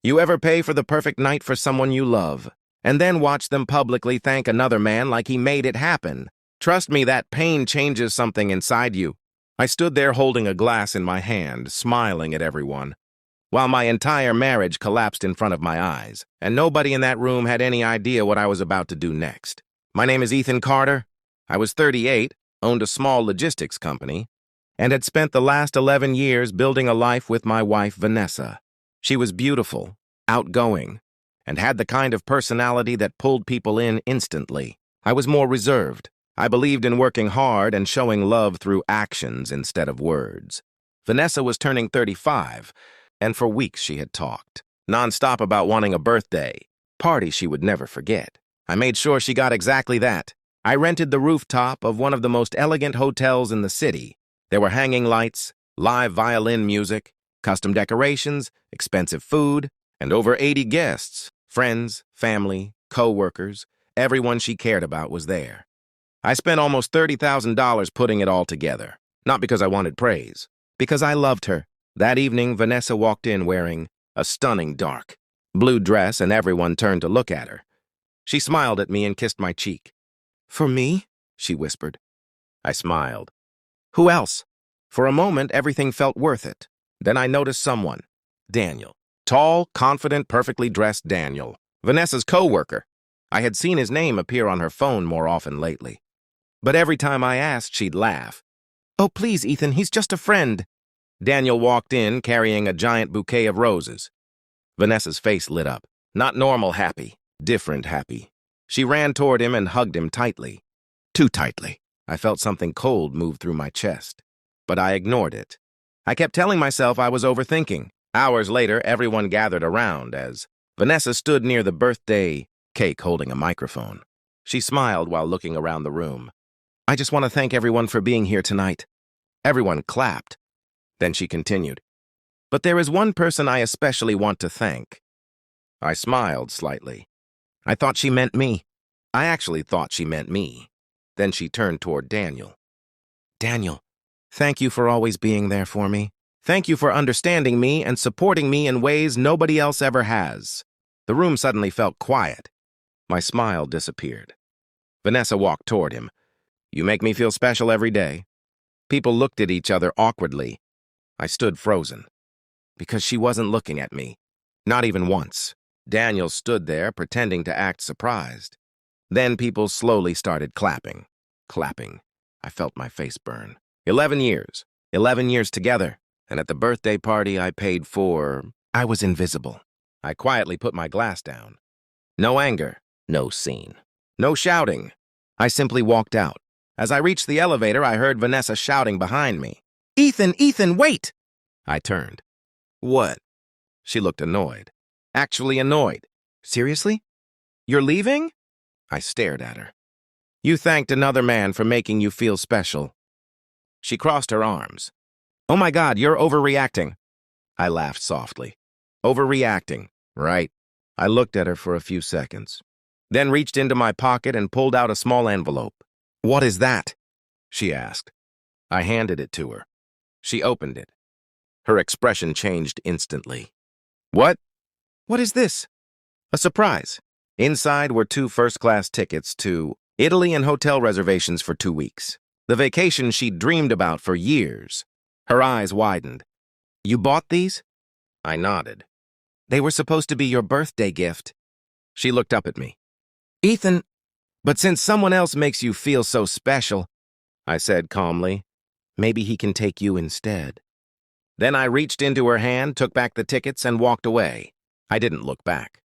You ever pay for the perfect night for someone you love, and then watch them publicly thank another man like he made it happen? Trust me, that pain changes something inside you. I stood there holding a glass in my hand, smiling at everyone, while my entire marriage collapsed in front of my eyes, and nobody in that room had any idea what I was about to do next. My name is Ethan Carter. I was 38, owned a small logistics company, and had spent the last 11 years building a life with my wife, Vanessa. She was beautiful, outgoing, and had the kind of personality that pulled people in instantly. I was more reserved. I believed in working hard and showing love through actions instead of words. Vanessa was turning 35, and for weeks she had talked, nonstop about wanting a birthday party she would never forget. I made sure she got exactly that. I rented the rooftop of one of the most elegant hotels in the city. There were hanging lights, live violin music, custom decorations, expensive food, and over 80 guests. Friends, family, co-workers, everyone she cared about was there. I spent almost $30,000 putting it all together. Not because I wanted praise, because I loved her. That evening, Vanessa walked in wearing a stunning dark blue dress, and everyone turned to look at her. She smiled at me and kissed my cheek. "For me?" she whispered. I smiled. "Who else?" For a moment, everything felt worth it. Then I noticed someone. Daniel. Tall, confident, perfectly dressed Daniel. Vanessa's co-worker. I had seen his name appear on her phone more often lately. But every time I asked, she'd laugh. "Oh, please, Ethan, he's just a friend." Daniel walked in, carrying a giant bouquet of roses. Vanessa's face lit up. Not normal happy, different happy. She ran toward him and hugged him tightly. Too tightly. I felt something cold move through my chest. But I ignored it. I kept telling myself I was overthinking. Hours later, everyone gathered around as Vanessa stood near the birthday cake holding a microphone. She smiled while looking around the room. "I just want to thank everyone for being here tonight." Everyone clapped. Then she continued. "But there is one person I especially want to thank." I smiled slightly. I thought she meant me. I actually thought she meant me. Then she turned toward Daniel. "Daniel, thank you for always being there for me. Thank you for understanding me and supporting me in ways nobody else ever has." The room suddenly felt quiet. My smile disappeared. Vanessa walked toward him. "You make me feel special every day." People looked at each other awkwardly. I stood frozen. Because she wasn't looking at me. Not even once. Daniel stood there, pretending to act surprised. Then people slowly started clapping. Clapping. I felt my face burn. 11 years. 11 years together. And at the birthday party I paid for, I was invisible. I quietly put my glass down. No anger. No scene. No shouting. I simply walked out. As I reached the elevator, I heard Vanessa shouting behind me. "Ethan, Ethan, wait!" I turned. "What?" She looked annoyed. Actually annoyed. "Seriously? You're leaving?" I stared at her. "You thanked another man for making you feel special." She crossed her arms. "Oh my God, you're overreacting." I laughed softly. "Overreacting, right?" I looked at her for a few seconds, then reached into my pocket and pulled out a small envelope. "What is that?" she asked. I handed it to her. She opened it. Her expression changed instantly. "What?" "What is this?" "A surprise." Inside were 2 first-class tickets to Italy and hotel reservations for 2 weeks. The vacation she'd dreamed about for years. Her eyes widened. "You bought these?" I nodded. "They were supposed to be your birthday gift." She looked up at me. "Ethan, but since someone else makes you feel so special," I said calmly, "maybe he can take you instead." Then I reached into her hand, took back the tickets, and walked away. I didn't look back.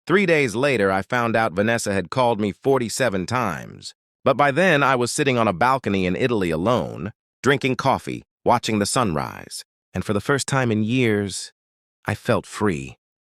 3 days later, I found out Vanessa had called me 47 times. But by then, I was sitting on a balcony in Italy alone, drinking coffee, watching the sunrise. And for the first time in years, I felt free.